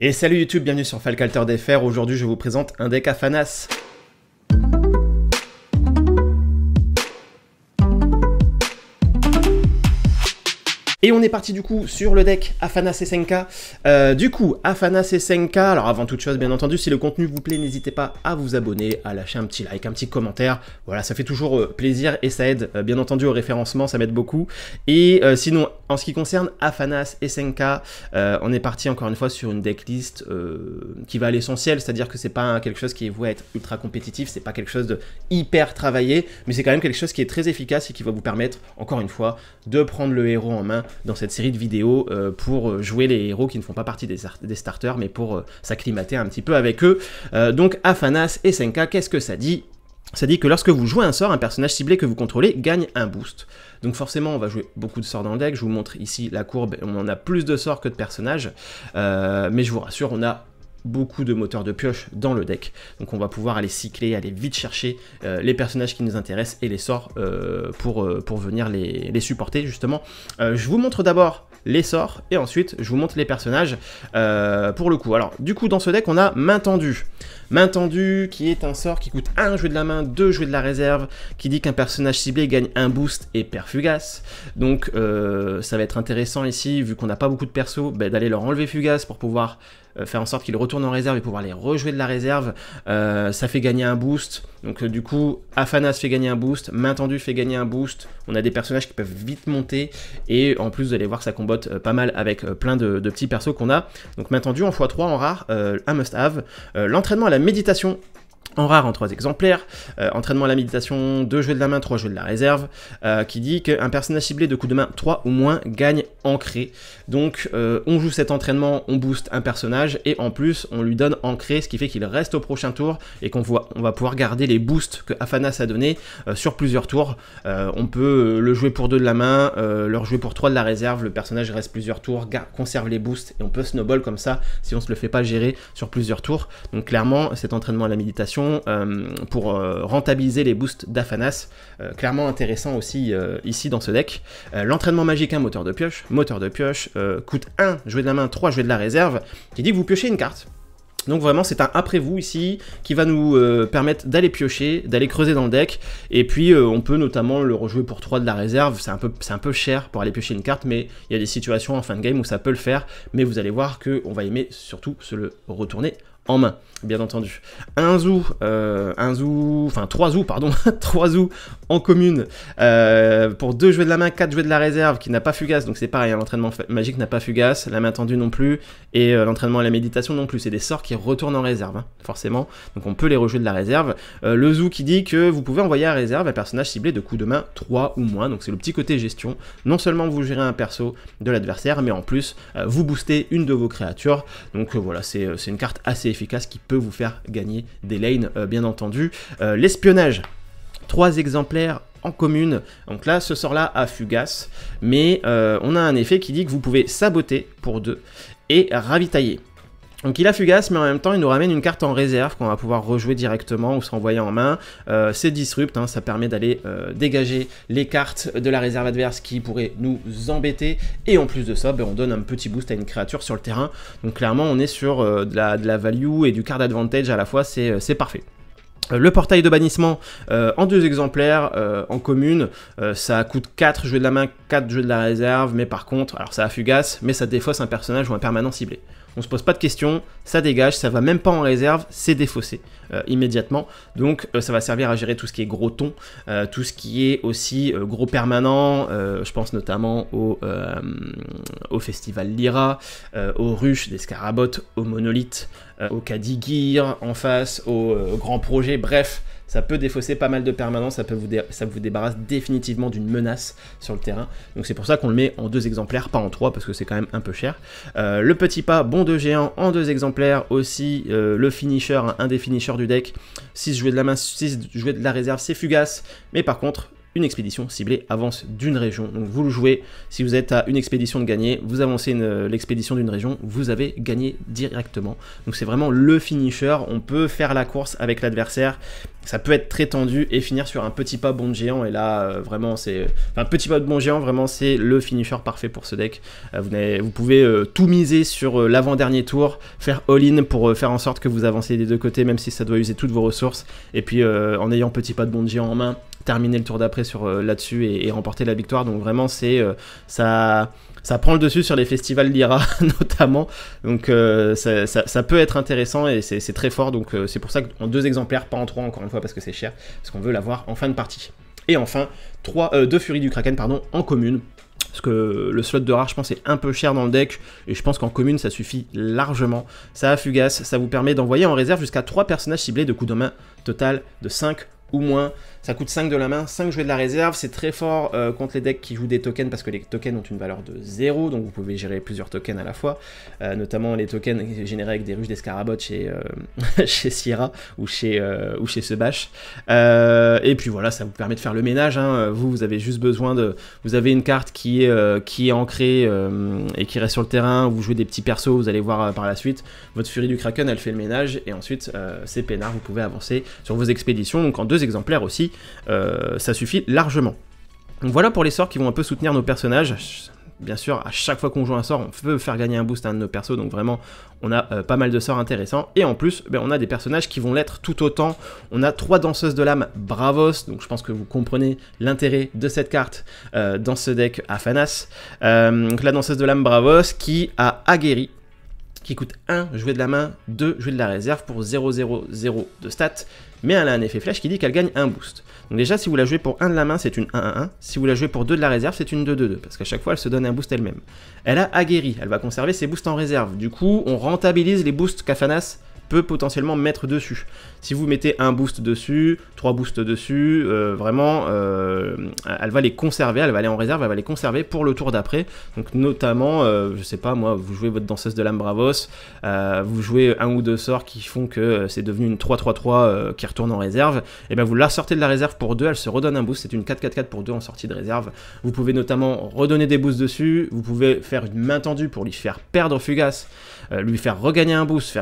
Et salut YouTube, bienvenue sur FalcAlter.fr. Aujourd'hui je vous présente un deck Afanas. Et on est parti du coup sur le deck Afanas et Senka. Afanas et Senka, alors avant toute chose bien entendu, si le contenu vous plaît, n'hésitez pas à vous abonner, à lâcher un petit like, un petit commentaire. Voilà, ça fait toujours plaisir et ça aide bien entendu au référencement, ça m'aide beaucoup. Et sinon, en ce qui concerne Afanas et Senka, on est parti encore une fois sur une decklist qui va à l'essentiel, c'est-à-dire que c'est pas quelque chose qui est voué à être ultra compétitif, c'est pas quelque chose de hyper travaillé, mais c'est quand même quelque chose qui est très efficace et qui va vous permettre, encore une fois, de prendre le héros en main dans cette série de vidéos pour jouer les héros qui ne font pas partie des starters, mais pour s'acclimater un petit peu avec eux. Donc Afanas et Senka, qu'est-ce que ça dit ? Ça dit que lorsque vous jouez un sort, un personnage ciblé que vous contrôlez gagne un boost. Donc forcément, on va jouer beaucoup de sorts dans le deck. Je vous montre ici la courbe, on en a plus de sorts que de personnages, mais je vous rassure, on a beaucoup de moteurs de pioche dans le deck, donc on va pouvoir aller cycler, aller vite chercher les personnages qui nous intéressent et les sorts pour venir les supporter justement. Je vous montre d'abord les sorts et ensuite je vous montre les personnages pour le coup. Alors du coup dans ce deck on a Main Tendue. Main Tendue qui est un sort qui coûte 1 jouer de la main, 2 jouer de la réserve, qui dit qu'un personnage ciblé gagne un boost et perd Fugace. Donc ça va être intéressant ici, vu qu'on n'a pas beaucoup de persos, d'aller leur enlever Fugace pour pouvoir faire en sorte qu'ils retournent en réserve et pouvoir les rejouer de la réserve. Ça fait gagner un boost, donc du coup Afanas fait gagner un boost, Main Tendue fait gagner un boost, on a des personnages qui peuvent vite monter, et en plus vous allez voir que ça combote pas mal avec plein de petits persos qu'on a. Donc Main Tendue en x3 en rare, un must-have. L'entraînement à la méditation en rare en 3 exemplaires, entraînement à la méditation, 2 jouets de la main, 3 jouets de la réserve, qui dit qu'un personnage ciblé de coup de main 3 ou moins gagne ancré. Donc on joue cet entraînement, on booste un personnage, et en plus on lui donne ancré, ce qui fait qu'il reste au prochain tour, et on va pouvoir garder les boosts que Afanas a donné sur plusieurs tours. On peut le jouer pour 2 de la main, le rejouer pour 3 de la réserve, le personnage reste plusieurs tours, conserve les boosts, et on peut snowball comme ça, si on se le fait pas gérer sur plusieurs tours. Donc clairement cet entraînement à la méditation pour rentabiliser les boosts d'Afanas, clairement intéressant aussi ici dans ce deck. L'entraînement magique, un moteur de pioche, coûte 1 jouet de la main, 3 jouets de la réserve, qui dit que vous piochez une carte. Donc vraiment c'est un après vous ici qui va nous permettre d'aller piocher, d'aller creuser dans le deck, et puis on peut notamment le rejouer pour 3 de la réserve. C'est un peu cher pour aller piocher une carte, mais il y a des situations en fin de game où ça peut le faire, mais vous allez voir qu'on va aimer surtout se le retourner en main, bien entendu. 3 zoos, pardon, 3 zoos en commune, pour 2 jouets de la main, 4 jouets de la réserve, qui n'a pas Fugace, donc c'est pareil, hein, l'entraînement magique n'a pas Fugace, la Main Tendue non plus, et l'entraînement à la méditation non plus. C'est des sorts qui retournent en réserve, hein, forcément, donc on peut les rejouer de la réserve. Le zoo qui dit que vous pouvez envoyer à réserve un personnage ciblé de coup de main 3 ou moins, donc c'est le petit côté gestion. Non seulement vous gérez un perso de l'adversaire, mais en plus vous boostez une de vos créatures, donc voilà, c'est une carte assez efficace qui peut vous faire gagner des lanes, bien entendu. L'espionnage, 3 exemplaires en commune, donc là ce sort là a Fugace, mais on a un effet qui dit que vous pouvez saboter pour 2 et ravitailler. Donc il a Fugace, mais en même temps il nous ramène une carte en réserve qu'on va pouvoir rejouer directement ou se renvoyer en main. C'est Disrupt, hein, ça permet d'aller dégager les cartes de la réserve adverse qui pourraient nous embêter, et en plus de ça, on donne un petit boost à une créature sur le terrain. Donc clairement on est sur de la value et du card advantage à la fois, c'est parfait. Le portail de bannissement en 2 exemplaires en commune, ça coûte 4 jouets de la main, 4 jouets de la réserve, mais par contre, alors ça a Fugace, mais ça défausse un personnage ou un permanent ciblé. On se pose pas de questions, ça dégage, ça va même pas en réserve, c'est défaussé immédiatement. Donc ça va servir à gérer tout ce qui est gros ton, tout ce qui est aussi gros permanent. Je pense notamment au Festival Lyra, aux ruches des Scarabots, aux monolithes, au Kadigir en face, au grand projet, bref. Ça peut défausser pas mal de permanents, ça vous débarrasse définitivement d'une menace sur le terrain. Donc c'est pour ça qu'on le met en 2 exemplaires, pas en 3, parce que c'est quand même un peu cher. Le petit pas, bond de géant en 2 exemplaires aussi. Le finisher, hein, un des finishers du deck. 6 jouets de la main, 6 jouets de la réserve, c'est Fugace. Mais par contre, une expédition ciblée avance d'une région. Donc vous le jouez, si vous êtes à une expédition de gagner, vous avancez l'expédition d'une région, vous avez gagné directement. Donc c'est vraiment le finisher, on peut faire la course avec l'adversaire, ça peut être très tendu et finir sur un petit pas bond de géant, et là vraiment c'est... Enfin, petit pas de bond géant, vraiment c'est le finisher parfait pour ce deck. Vous pouvez tout miser sur l'avant-dernier tour, faire all-in pour faire en sorte que vous avancez des deux côtés, même si ça doit user toutes vos ressources, et puis en ayant petit pas de bond de géant en main, terminer le tour d'après sur là-dessus et remporter la victoire. Donc vraiment c'est ça prend le dessus sur les festivals Lyra notamment, donc ça peut être intéressant et c'est très fort. Donc c'est pour ça qu'en 2 exemplaires, pas en 3 encore une fois parce que c'est cher, parce qu'on veut l'avoir en fin de partie. Et enfin 2 Furies du Kraken en commune, parce que le slot de rare je pense est un peu cher dans le deck, et je pense qu'en commune ça suffit largement. Ça a fugace, ça vous permet d'envoyer en réserve jusqu'à 3 personnages ciblés de coups de main total de 5 ou moins. Ça coûte 5 de la main, 5 jouets de la réserve, c'est très fort contre les decks qui jouent des tokens, parce que les tokens ont une valeur de 0, donc vous pouvez gérer plusieurs tokens à la fois, notamment les tokens générés avec des ruches d'escarabots chez, chez Sierra ou chez Sebash. Et puis voilà, ça vous permet de faire le ménage, hein. Vous avez juste besoin de... Vous avez une carte qui est ancrée et qui reste sur le terrain, vous jouez des petits persos, vous allez voir par la suite, votre Furie du Kraken, elle fait le ménage, et ensuite c'est peinard, vous pouvez avancer sur vos expéditions, donc en 2 exemplaires aussi, ça suffit largement. Donc voilà pour les sorts qui vont un peu soutenir nos personnages. Bien sûr, à chaque fois qu'on joue un sort, on peut faire gagner un boost à un de nos persos, donc vraiment, on a pas mal de sorts intéressants. Et en plus, on a des personnages qui vont l'être tout autant. On a 3 danseuses de l'âme Bravos, donc je pense que vous comprenez l'intérêt de cette carte dans ce deck Afanas. Donc la danseuse de l'âme Bravos qui a aguerri, qui coûte 1 jouet de la main, 2 jouets de la réserve pour 0,0,0 de stats, mais elle a un effet flèche qui dit qu'elle gagne un boost. Donc déjà, si vous la jouez pour 1 de la main, c'est une 1-1-1. Si vous la jouez pour 2 de la réserve, c'est une 2-2-2, parce qu'à chaque fois, elle se donne un boost elle-même. Elle a aguerri, elle va conserver ses boosts en réserve. Du coup, on rentabilise les boosts qu'Afanas peut potentiellement mettre dessus. Si vous mettez un boost dessus, 3 boosts dessus, vraiment, elle va les conserver, elle va aller en réserve, elle va les conserver pour le tour d'après. Donc notamment, je sais pas moi, vous jouez votre danseuse de l'âme Bravos, vous jouez 1 ou 2 sorts qui font que c'est devenu une 3-3-3 qui retourne en réserve, et bien vous la sortez de la réserve pour 2, elle se redonne un boost, c'est une 4-4-4 pour 2 en sortie de réserve. Vous pouvez notamment redonner des boosts dessus, vous pouvez faire une main tendue pour lui faire perdre Fugace, lui faire regagner un boost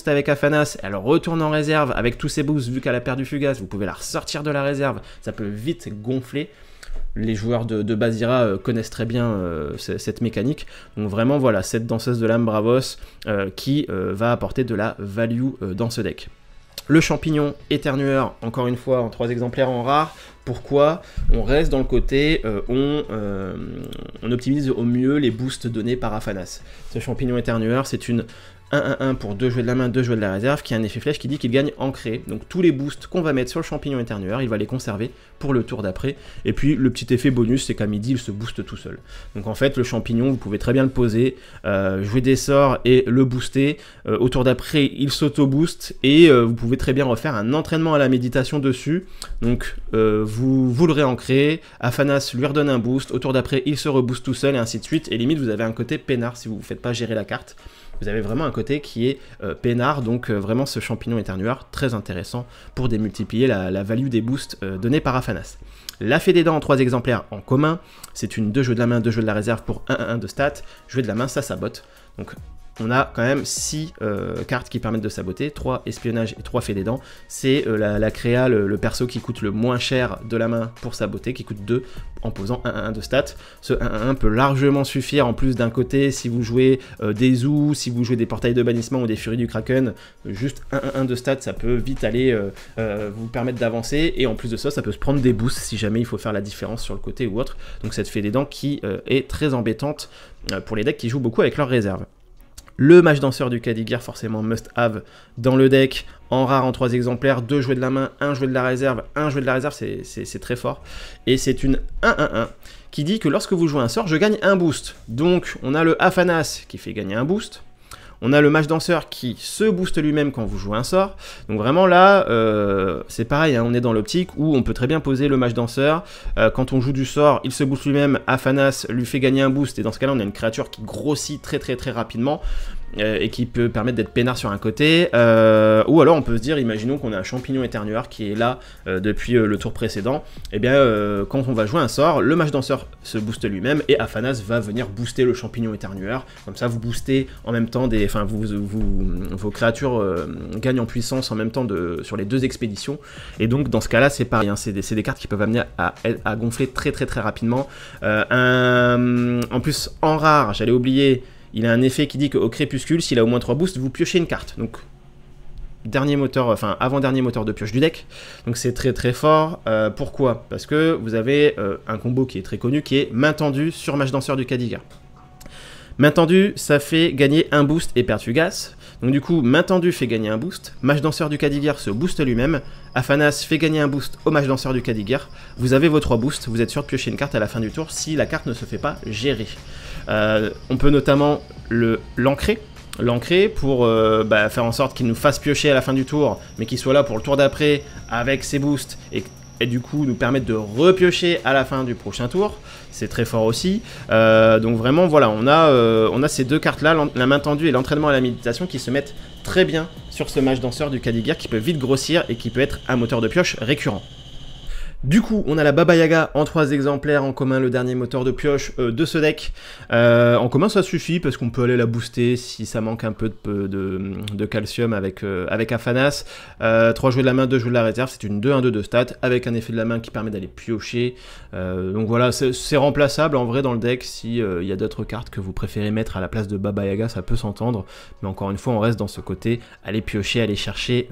avec Afanas, elle retourne en réserve avec tous ses boosts, vu qu'elle a perdu Fugace, vous pouvez la ressortir de la réserve, ça peut vite gonfler. Les joueurs de Basira connaissent très bien cette mécanique, donc vraiment voilà, cette danseuse de l'âme Bravos qui va apporter de la value dans ce deck. Le champignon éternueur, encore une fois en 3 exemplaires en rare. Pourquoi? On reste dans le côté, on optimise au mieux les boosts donnés par Afanas. Ce champignon éternueur, c'est une 1-1-1 pour 2 jouets de la main, 2 jouets de la réserve, qui a un effet flèche qui dit qu'il gagne ancré. Donc tous les boosts qu'on va mettre sur le champignon éternueur, il va les conserver pour le tour d'après. Et puis le petit effet bonus, c'est qu'à midi, il se booste tout seul. Donc en fait, le champignon, vous pouvez très bien le poser, jouer des sorts et le booster. Au tour d'après, il s'auto-boost et vous pouvez très bien refaire un entraînement à la méditation dessus. Donc vous le réancrez, Afanas lui redonne un boost, au tour d'après, il se rebooste tout seul et ainsi de suite. Et limite, vous avez un côté peinard si vous ne faites pas gérer la carte. Vous avez vraiment un côté qui est peinard, donc vraiment ce champignon éternueur, très intéressant pour démultiplier la value des boosts donnés par Afanas. La fée des dents en 3 exemplaires en commun, c'est une 2 jeux de la main, 2 jeux de la réserve pour 1-1-1 de stats. Jouer de la main, ça sabote. Donc on a quand même 6 cartes qui permettent de saboter, 3 espionnage et 3 fée des dents. C'est la créa, le perso qui coûte le moins cher de la main pour saboter, qui coûte 2 en posant 1-1 de stats. Ce 1-1 peut largement suffire en plus d'un côté si vous jouez des zoos, si vous jouez des portails de bannissement ou des furies du Kraken. Juste 1-1 de stats, ça peut vite aller vous permettre d'avancer, et en plus de ça, ça peut se prendre des boosts si jamais il faut faire la différence sur le côté ou autre. Donc cette fée des dents qui est très embêtante pour les decks qui jouent beaucoup avec leurs réserves. Le mage danseur du Kadigir, forcément must have dans le deck, en rare en 3 exemplaires, 2 jouets de la main, 1 jouet de la réserve. 1 jouet de la réserve, c'est très fort. Et c'est une 1-1-1 qui dit que lorsque vous jouez un sort, je gagne un boost. Donc on a le Afanas qui fait gagner un boost. On a le mage danseur qui se booste lui-même quand vous jouez un sort. Donc vraiment là, c'est pareil, hein, on est dans l'optique où on peut très bien poser le mage danseur. Quand on joue du sort, il se booste lui-même, Afanas lui fait gagner un boost. Et dans ce cas-là, on a une créature qui grossit très rapidement. et qui peut permettre d'être peinard sur un côté, ou alors on peut se dire, imaginons qu'on a un champignon éternueur qui est là depuis le tour précédent, et bien quand on va jouer un sort, le mage danseur se booste lui-même et Aphanas va venir booster le champignon éternueur, comme ça vous boostez en même temps vos créatures gagnent en puissance en même temps sur les 2 expéditions, et donc dans ce cas là c'est pareil, hein, c'est des cartes qui peuvent amener à gonfler très rapidement. En plus en rare, j'allais oublier, il a un effet qui dit qu'au crépuscule, s'il a au moins 3 boosts, vous piochez une carte. Donc, avant-dernier moteur de pioche du deck. Donc c'est très fort. Pourquoi? Parce que vous avez un combo qui est très connu, qui est main tendue sur mage danseur du Khadgar. Main tendue, ça fait gagner un boost et perte fugace. Donc du coup, main tendue fait gagner un boost. Mage danseur du Khadgar se booste lui-même. Aphanas fait gagner un boost au mage danseur du Khadgar. Vous avez vos 3 boosts. Vous êtes sûr de piocher une carte à la fin du tour si la carte ne se fait pas gérer. On peut notamment l'ancrer. L'ancrer pour faire en sorte qu'il nous fasse piocher à la fin du tour, mais qu'il soit là pour le tour d'après avec ses boosts et du coup nous permettre de repiocher à la fin du prochain tour. C'est très fort aussi. Donc vraiment voilà, on a ces 2 cartes là, la main tendue et l'entraînement à la méditation, qui se mettent très bien sur ce mage danseur du Khadgar, qui peut vite grossir et qui peut être un moteur de pioche récurrent. Du coup, on a la Baba Yaga en 3 exemplaires, en commun le dernier moteur de pioche de ce deck. En commun ça suffit parce qu'on peut aller la booster si ça manque un peu de calcium avec Aphanas. 3 jouets de la main, 2 jouets de la réserve, c'est une 2-1-2 de stats avec un effet de la main qui permet d'aller piocher. Donc voilà, c'est remplaçable en vrai dans le deck. Si y a d'autres cartes que vous préférez mettre à la place de Baba Yaga, ça peut s'entendre. Mais encore une fois, on reste dans ce côté, aller piocher, aller chercher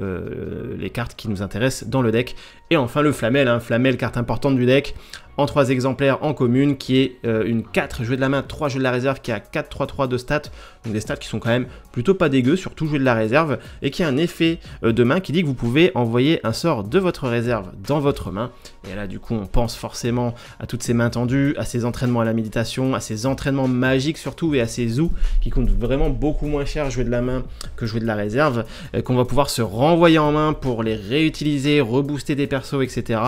les cartes qui nous intéressent dans le deck. Et enfin le Flamel, hein, Flamel, carte importante du deck, en 3 exemplaires en commune, qui est une 4 jouets de la main, 3 jeux de la réserve, qui a 4-3-3 de stats, donc des stats qui sont quand même plutôt pas dégueux, surtout jouer de la réserve, et qui a un effet de main qui dit que vous pouvez envoyer un sort de votre réserve dans votre main. Et là du coup on pense forcément à toutes ces mains tendues, à ces entraînements à la méditation, à ces entraînements magiques surtout, et à ces zoos qui coûtent vraiment beaucoup moins cher jouer de la main que jouer de la réserve, qu'on va pouvoir se renvoyer en main pour les réutiliser, rebooster des persos, etc.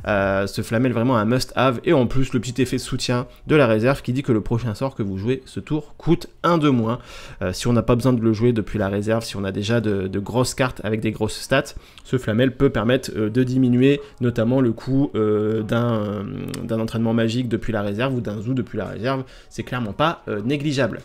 Ce Flamel vraiment un must have, et en plus le petit effet de soutien de la réserve qui dit que le prochain sort que vous jouez ce tour coûte 1 de moins. Si on n'a pas besoin de le jouer depuis la réserve, si on a déjà de grosses cartes avec des grosses stats, ce Flamel peut permettre de diminuer notamment le coût d'un entraînement magique depuis la réserve ou d'un zoo depuis la réserve. C'est clairement pas négligeable.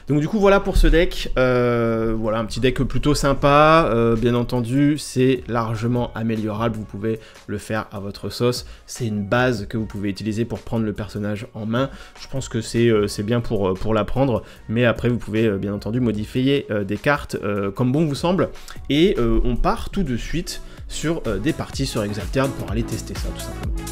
Donc du coup voilà pour ce deck, voilà un petit deck plutôt sympa, bien entendu c'est largement améliorable, vous pouvez le faire à votre sauce, c'est une base que vous pouvez utiliser pour prendre le personnage en main, je pense que c'est bien pour l'apprendre, mais après vous pouvez bien entendu modifier des cartes comme bon vous semble, et on part tout de suite sur des parties sur Exalted pour aller tester ça tout simplement.